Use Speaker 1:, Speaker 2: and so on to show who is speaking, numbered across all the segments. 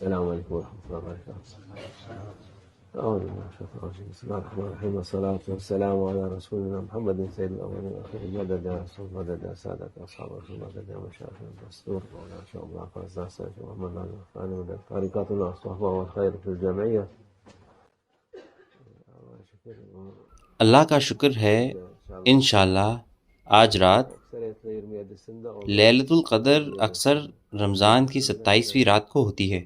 Speaker 1: السلام عليكم ورحمة الله وبركاته. أعوذ بالله من الشيطان الرجيم. بسم الله الرحمن الرحيم والصلاة والسلام على رسولنا محمد سيد الأولين والآخرين مدد يا رسول مدد يا سادة أصحاب رسول مدد يا مشايخ الدستور وإن شاء الله فزنا سيد محمد الرحمن مدد طريقتنا الصحبة والخير في الجمعية.
Speaker 2: اللہ کا شکر ہے انشاءاللہ آج رات لیلۃ القدر اکثر رمضان کی 27ویں رات کو ہوتی ہے۔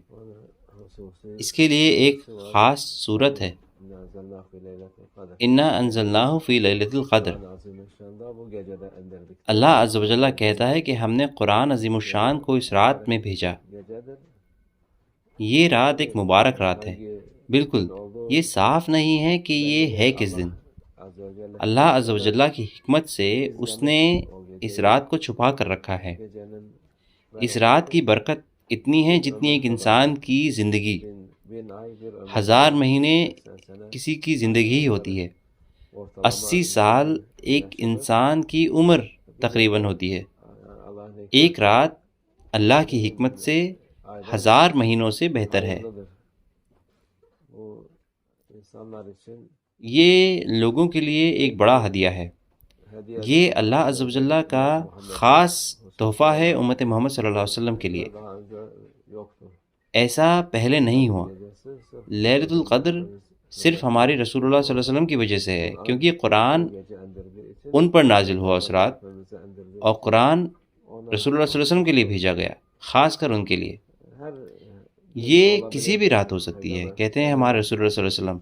Speaker 2: اس کے لیے ایک خاص صورت ہے، انا انزلناہ فی لیلۃ القدر۔ اللہ عز و جل کہتا ہے کہ ہم نے قرآن عظیم الشان کو اس رات میں بھیجا۔ یہ رات ایک مبارک رات ہے، بالکل یہ صاف نہیں ہے کہ یہ ہے کس دن۔ اللہ عز و جل کی حکمت سے اس نے اس رات کو چھپا کر رکھا ہے۔ اس رات کی برکت اتنی ہے جتنی ایک انسان کی زندگی، 1000 مہینے کسی کی زندگی ہی ہوتی ہے، 80 سال ایک انسان کی عمر تقریباً ہوتی ہے۔ ایک رات اللہ کی حکمت سے 1000 مہینوں سے بہتر ہے۔ یہ لوگوں کے لیے ایک بڑا ہدیہ ہے۔ یہ اللہ عز و جل کا خاص تحفہ ہے امت محمد صلی اللہ علیہ وسلم کے لیے۔ ایسا پہلے نہیں ہوا۔ لیلۃ القدر صرف ہمارے رسول اللہ صلی اللہ علیہ وسلم کی وجہ سے ہے، کیونکہ قرآن ان پر نازل ہوا اس رات، اور قرآن رسول اللہ صلی اللہ علیہ وسلم کے لیے بھیجا گیا، خاص کر ان کے لیے۔ یہ کسی بھی رات ہو سکتی ہے، کہتے ہیں ہمارے رسول اللہ صلی اللہ علیہ وسلم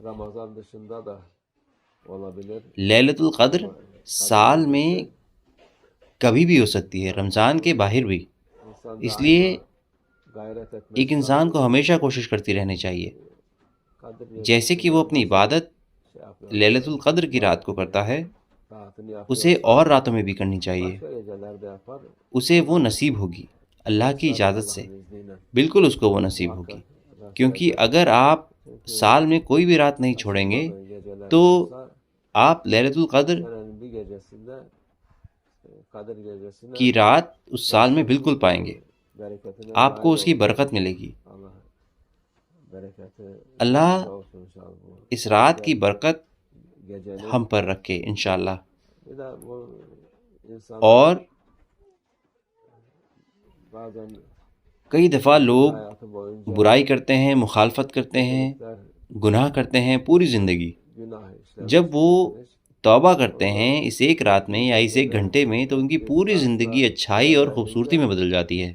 Speaker 2: لیلۃ القدر سال میں کبھی بھی ہو سکتی ہے، رمضان کے باہر بھی۔ اس لیے ایک انسان کو ہمیشہ کوشش کرتی رہنی چاہیے، جیسے کہ وہ اپنی عبادت لیلۃ القدر کی رات کو کرتا ہے، اسے اور راتوں میں بھی کرنی چاہیے۔ اسے وہ نصیب ہوگی اللہ کی اجازت سے، بالکل اس کو وہ نصیب ہوگی، کیونکہ اگر آپ سال میں کوئی بھی رات نہیں چھوڑیں گے تو آپ لیلۃ القدر کی رات اس سال میں بالکل پائیں گے، آپ کو اس کی برکت ملے گی۔ اللہ اس رات کی برکت ہم پر رکھے انشاءاللہ۔ اور کئی دفعہ لوگ برائی کرتے ہیں، مخالفت کرتے ہیں، گناہ کرتے ہیں پوری زندگی۔ جب وہ توبہ کرتے ہیں اس ایک رات میں یا اس ایک گھنٹے میں، تو ان کی پوری زندگی اچھائی اور خوبصورتی میں بدل جاتی ہے۔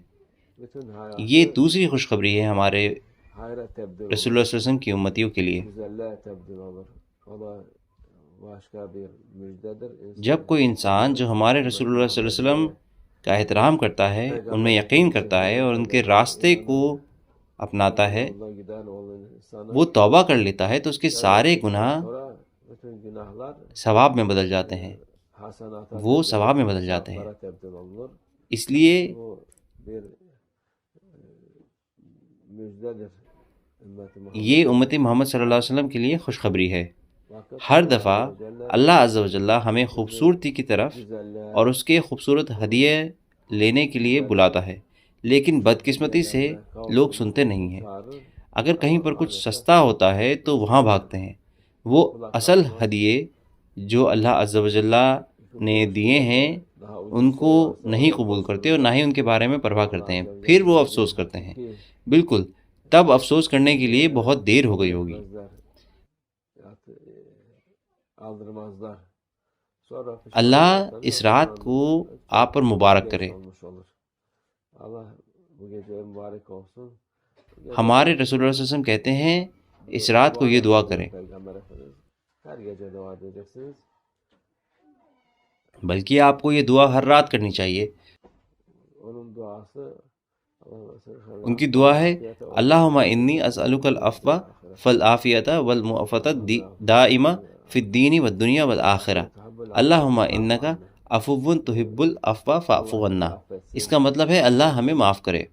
Speaker 2: یہ دوسری خوشخبری ہے ہمارے رسول اللہ صلی اللہ علیہ وسلم کی امتیوں کے لیے۔ جب کوئی انسان جو ہمارے رسول اللہ صلی اللہ علیہ وسلم کا احترام کرتا ہے، ان میں یقین کرتا ہے اور ان کے راستے کو اپناتا ہے، وہ توبہ کر لیتا ہے تو اس کے سارے گناہ ثواب میں بدل جاتے ہیں، وہ ثواب میں بدل جاتے ہیں۔ اس لیے یہ امت محمد صلی اللہ علیہ وسلم کے لیے خوشخبری ہے۔ ہر دفعہ اللہ عز و جل ہمیں خوبصورتی کی طرف اور اس کے خوبصورت ہدیے لینے کے لیے بلاتا ہے، لیکن بدقسمتی سے لوگ سنتے نہیں ہیں۔ اگر کہیں پر کچھ سستا ہوتا ہے تو وہاں بھاگتے ہیں، وہ اصل ہدیے جو اللہ عز و جل نے دیے ہیں ان کو نہیں قبول کرتے اور نہ ہی ان کے بارے میں پرواہ کرتے ہیں، پھر وہ افسوس کرتے ہیں۔ بالکل تب افسوس کرنے کے لیے بہت دیر ہو گئی ہوگی۔ اللہ اس رات کو آپ پر مبارک کرے۔ ہمارے رسول اللہ صلی اللہ علیہ وسلم کہتے ہیں اس رات کو یہ دعا کریں، بلکہ آپ کو یہ دعا ہر رات کرنی چاہیے۔ ان کی دعا ہے اللہم انی اسألک العفو والعافیۃ والمعافۃ دائمہ فی الدین والدنیا والآخرہ، اللہم انک عفو تحب العفو فاعف عنا۔ اس کا مطلب ہے اللہ ہمیں معاف کرے،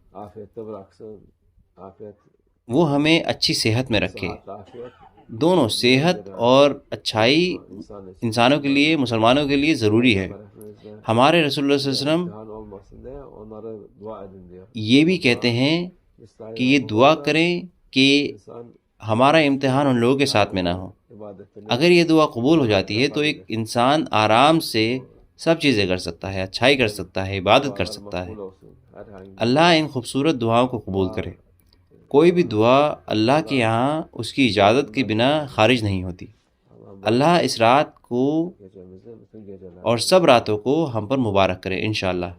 Speaker 2: وہ ہمیں اچھی صحت میں رکھے۔ دونوں صحت اور اچھائی انسانوں کے لیے، مسلمانوں کے لیے ضروری ہے۔ ہمارے رسول اللہ صلی اللہ علیہ وسلم یہ بھی کہتے ہیں کہ یہ دعا کریں کہ ہمارا امتحان ان لوگوں کے ساتھ میں نہ ہو. اگر یہ دعا قبول ہو جاتی ہے تو ایک انسان آرام سے سب چیزیں کر سکتا ہے، اچھائی کر سکتا ہے، عبادت کر سکتا ہے. اللہ ان خوبصورت دعاؤں کو قبول کرے. کوئی بھی دعا اللہ کے یہاں اس کی اجازت کے بنا خارج نہیں ہوتی. اللہ اس رات کو اور سب راتوں کو ہم پر مبارک کرے انشاءاللہ.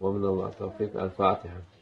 Speaker 1: ومن الله التوفيق. الفاتحة.